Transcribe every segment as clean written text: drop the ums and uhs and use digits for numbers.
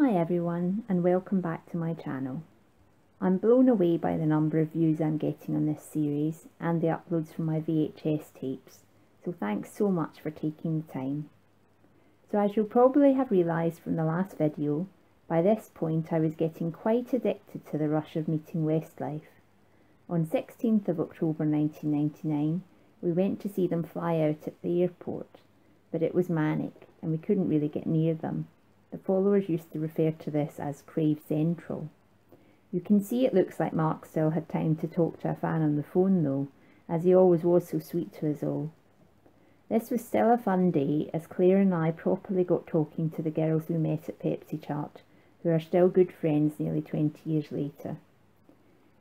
Hi everyone, and welcome back to my channel. I'm blown away by the number of views I'm getting on this series and the uploads from my VHS tapes, so thanks so much for taking the time. So as you'll probably have realised from the last video, by this point I was getting quite addicted to the rush of meeting Westlife. On 16th of October 1999, we went to see them fly out at the airport, but it was manic and we couldn't really get near them. The followers used to refer to this as Crave Central. You can see it looks like Mark still had time to talk to a fan on the phone though, as he always was so sweet to us all. This was still a fun day as Claire and I properly got talking to the girls we met at Pepsi Chart, who are still good friends nearly 20 years later.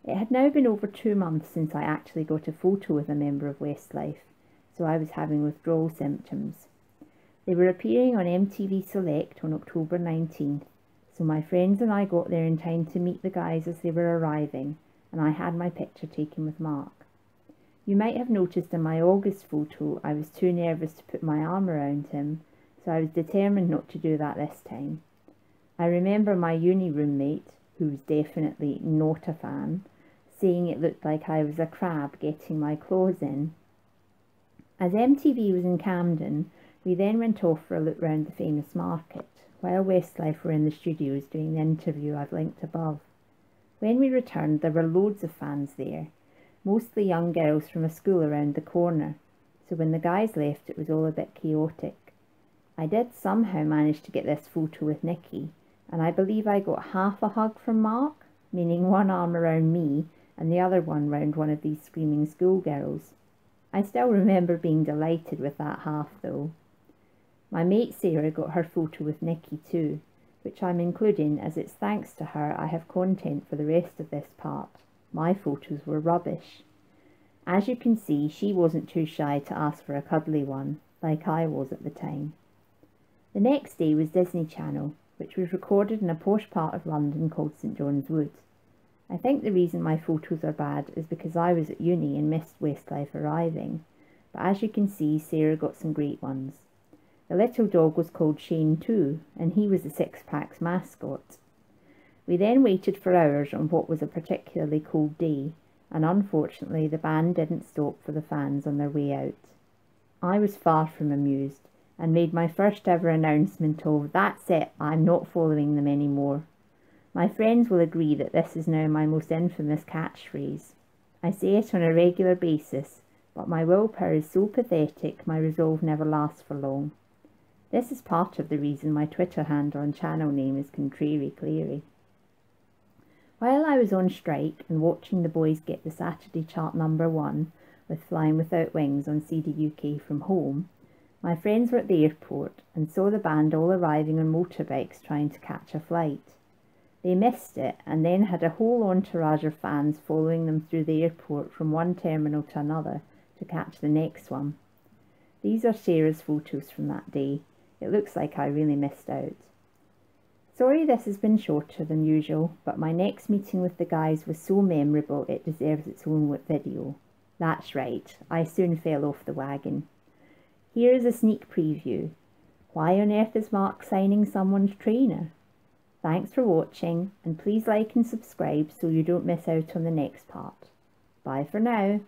It had now been over 2 months since I actually got a photo with a member of Westlife, so I was having withdrawal symptoms. They were appearing on MTV Select on October 19th, so my friends and I got there in time to meet the guys as they were arriving, and I had my picture taken with Mark. You might have noticed in my August photo I was too nervous to put my arm around him, so I was determined not to do that this time. I remember my uni roommate, who was definitely not a fan, saying it looked like I was a crab getting my claws in. As MTV was in Camden, we then went off for a look round the famous market, while Westlife were in the studios doing the interview I've linked above. When we returned, there were loads of fans there, mostly young girls from a school around the corner, so when the guys left it was all a bit chaotic. I did somehow manage to get this photo with Nikki, and I believe I got half a hug from Mark, meaning one arm around me and the other one round one of these screaming schoolgirls. I still remember being delighted with that half though. My mate Sarah got her photo with Nikki too, which I'm including as it's thanks to her I have content for the rest of this part. My photos were rubbish. As you can see, she wasn't too shy to ask for a cuddly one, like I was at the time. The next day was Disney Channel, which was recorded in a posh part of London called St John's Wood. I think the reason my photos are bad is because I was at uni and missed Westlife arriving, but as you can see, Sarah got some great ones. The little dog was called Shane too, and he was the Six Pack's mascot. We then waited for hours on what was a particularly cold day, and unfortunately the band didn't stop for the fans on their way out. I was far from amused, and made my first ever announcement of, "That's it, I'm not following them anymore." My friends will agree that this is now my most infamous catchphrase. I say it on a regular basis, but my willpower is so pathetic my resolve never lasts for long. This is part of the reason my Twitter handle and channel name is Contrary Clary. While I was on strike and watching the boys get the Saturday chart #1 with Flying Without Wings on CD UK from home, my friends were at the airport and saw the band all arriving on motorbikes trying to catch a flight. They missed it and then had a whole entourage of fans following them through the airport from one terminal to another to catch the next one. These are Sarah's photos from that day. It looks like I really missed out. Sorry this has been shorter than usual, but my next meeting with the guys was so memorable it deserves its own video. That's right, I soon fell off the wagon. Here is a sneak preview. Why on earth is Mark signing someone's trainer? Thanks for watching, and please like and subscribe so you don't miss out on the next part. Bye for now.